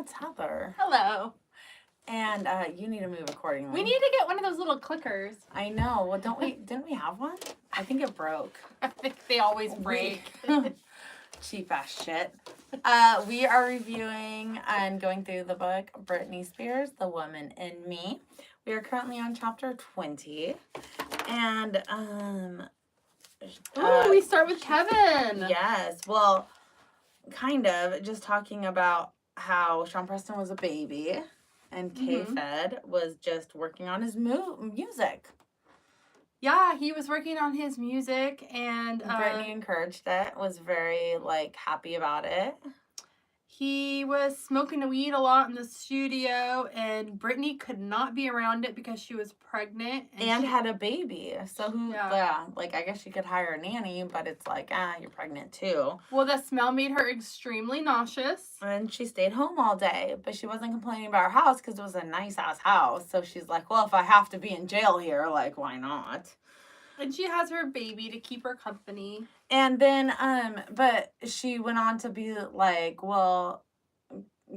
it's Heather. Hello. And you need to move accordingly. We need to get one of those little clickers. I know. Well, didn't we have one? I think it broke. I think they always break. Cheap ass shit. We are reviewing and going through the book Britney Spears, The Woman in Me. We are currently on chapter 20. And we start with Kevin. Yes. Well, kind of just talking about how Sean Preston was a baby and K-Fed was just working on his music. Yeah, he was working on his music, and Britney encouraged it, was very, happy about it. He was smoking weed a lot in the studio, and Britney could not be around it because she was pregnant. And had a baby. So, I guess she could hire a nanny, but it's you're pregnant too. Well, the smell made her extremely nauseous. And she stayed home all day, but she wasn't complaining about her house because it was a nice-ass house. So she's like, well, if I have to be in jail here, why not? And she has her baby to keep her company. And then, but she went on to be like, well,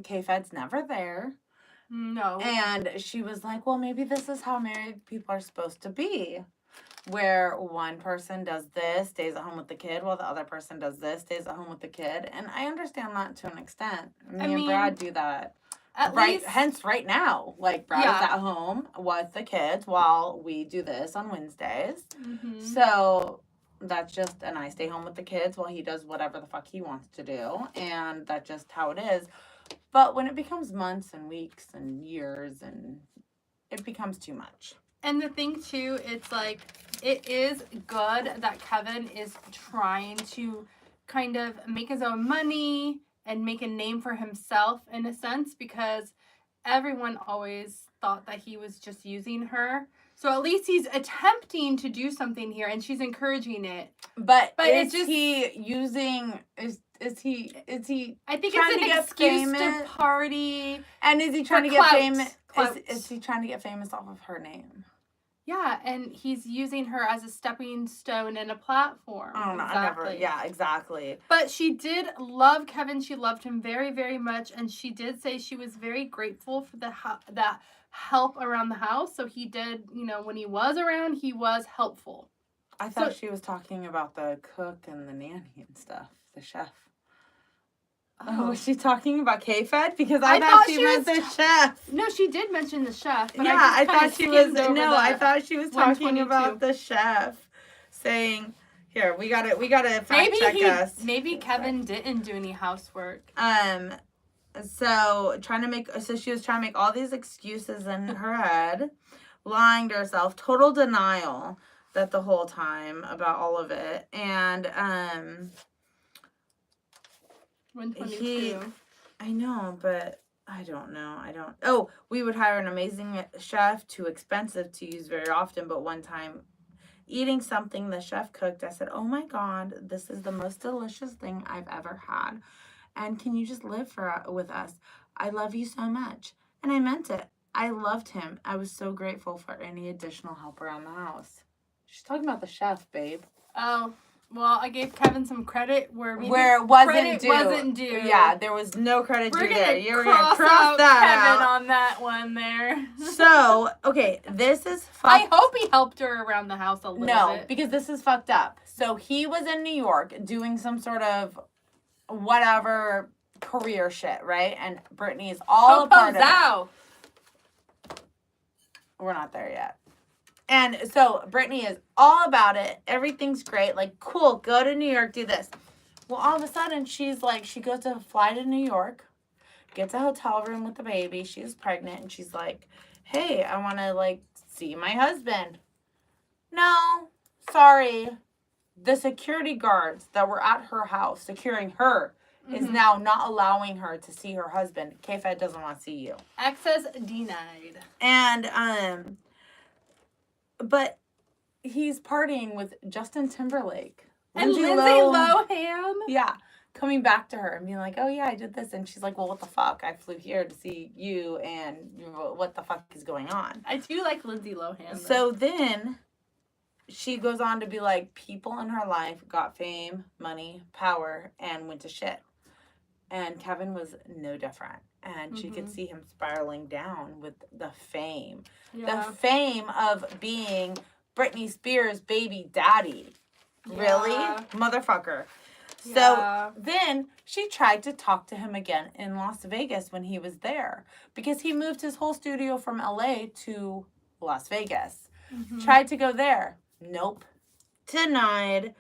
K-Fed's never there. No. And she was like, well, maybe this is how married people are supposed to be. Where one person does this, stays at home with the kid, while the other person does this, stays at home with the kid. And I understand that to an extent. Me and Brad do that. Hence, right now, Brad is at home with the kids while we do this on Wednesdays. Mm-hmm. So that's just, and I stay home with the kids while he does whatever the fuck he wants to do. And that's just how it is. But when it becomes months and weeks and years, and it becomes too much. And the thing, too, it's it is good that Kevin is trying to kind of make his own money and make a name for himself, in a sense, because everyone always thought that he was just using her. So at least he's attempting to do something here, and she's encouraging it. But is he using... Is he? I think it's an excuse to party. And is he trying to get famous? Is he trying to get famous off of her name? Yeah, and he's using her as a stepping stone and a platform. Oh no, exactly. Exactly. But she did love Kevin. She loved him very, very much, and she did say she was very grateful for that help around the house. So he did, when he was around, he was helpful. I thought she was talking about the cook and the nanny and stuff, the chef. Oh, was she talking about K-Fed? Because I thought she meant the chef. No, she did mention the chef. But I thought she was. No, I thought she was talking about the chef, saying, "Here, we gotta fact check us." Maybe Kevin didn't do any housework. So she was trying to make all these excuses in her head, lying to herself, total denial that the whole time about all of it, and 122. I know, but I don't know. Oh, we would hire an amazing chef, too expensive to use very often, but one time eating something the chef cooked, I said, oh my God, this is the most delicious thing I've ever had. And can you just live with us? I love you so much. And I meant it. I loved him. I was so grateful for any additional help around the house. She's talking about the chef, babe. Oh, well, I gave Kevin some credit where it wasn't due. Yeah, there was no credit due there. You're going to cross that Kevin on that one there. So, okay, this is fucked. I hope he helped her around the house a little bit. No, because this is fucked up. So he was in New York doing some sort of whatever career shit, right? And Britney is all a part of it. We're not there yet. And so Britney is all about it. Everything's great. Cool, go to New York, do this. Well, all of a sudden, she goes to fly to New York, gets a hotel room with the baby. She's pregnant, and she's like, hey, I want to, see my husband. No, sorry. The security guards that were at her house securing her is now not allowing her to see her husband. K-Fed doesn't want to see you. Access denied. And, but he's partying with Justin Timberlake. And Lindsay Lohan? Yeah. Coming back to her and being like, oh, yeah, I did this. And she's like, well, what the fuck? I flew here to see you, and what the fuck is going on? I do like Lindsay Lohan, though. So then she goes on to be like, people in her life got fame, money, power, and went to shit. And Kevin was no different. and she could see him spiraling down with the fame. Yeah. The fame of being Britney Spears' baby daddy. Really? Motherfucker. So then she tried to talk to him again in Las Vegas when he was there, because he moved his whole studio from LA to Las Vegas. Tried to go there. Nope. Denied.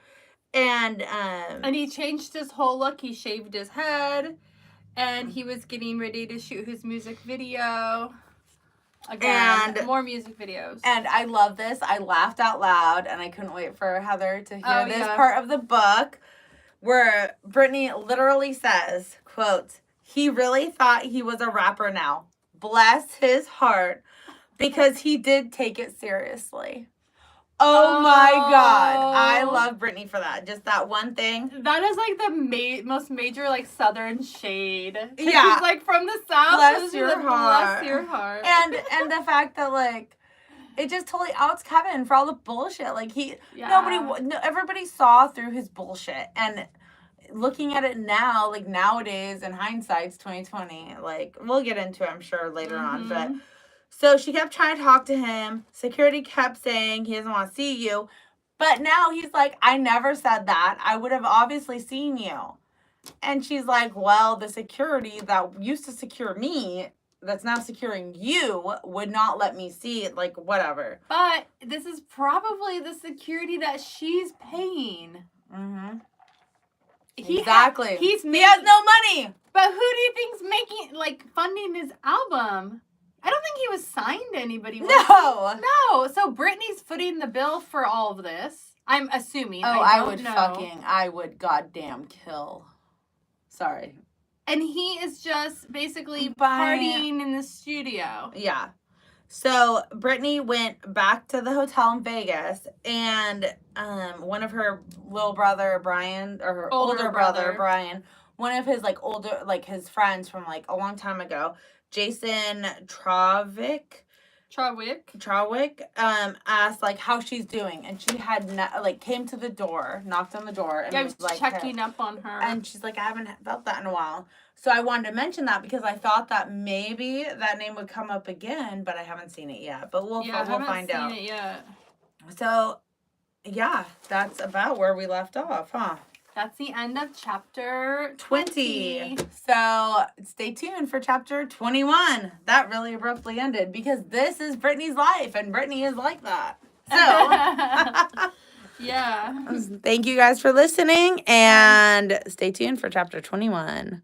And he changed his whole look. He shaved his head, and he was getting ready to shoot his music video. Again, and more music videos. And I love this. I laughed out loud, and I couldn't wait for Heather to hear this part of the book, where Britney literally says, quote, "He really thought he was a rapper now. Bless his heart, because he did take it seriously." Oh my God. I love Britney for that. Just that one thing. That is like the most major like Southern shade. Yeah. She's like from the South. Bless your heart. Bless your heart. And the fact that like, it just totally outs Kevin for all the bullshit. Like everybody saw through his bullshit. And looking at it now, like nowadays in hindsight's 2020, like we'll get into it, I'm sure, later on. But so she kept trying to talk to him. Security kept saying he doesn't want to see you. But now he's like, I never said that. I would have obviously seen you. And she's like, well, the security that used to secure me, that's now securing you, would not let me see it. Like, whatever. But this is probably the security that she's paying. Exactly. He has no money. But who do you think's making, like, funding his album? I don't think he was signed to anybody. No. So Britney's footing the bill for all of this. I'm assuming. Oh, I would goddamn kill. Sorry. And he is just basically partying in the studio. Yeah. So Britney went back to the hotel in Vegas, and one of her little brother, Brian, or her older brother, Brian, one of his his friends from like a long time ago, Jason Trawick, asked like how she's doing, and she had came to the door, knocked on the door, and was like checking up on her, and she's like, I haven't felt that in a while. So I wanted to mention that because I thought that maybe that name would come up again, but I haven't seen it yet. But we'll find out. I haven't seen it yet. So yeah, that's about where we left off, huh? That's the end of chapter 20. So stay tuned for chapter 21. That really abruptly ended because this is Britney's life, and Britney is like that. So, yeah. Thank you guys for listening, and stay tuned for chapter 21.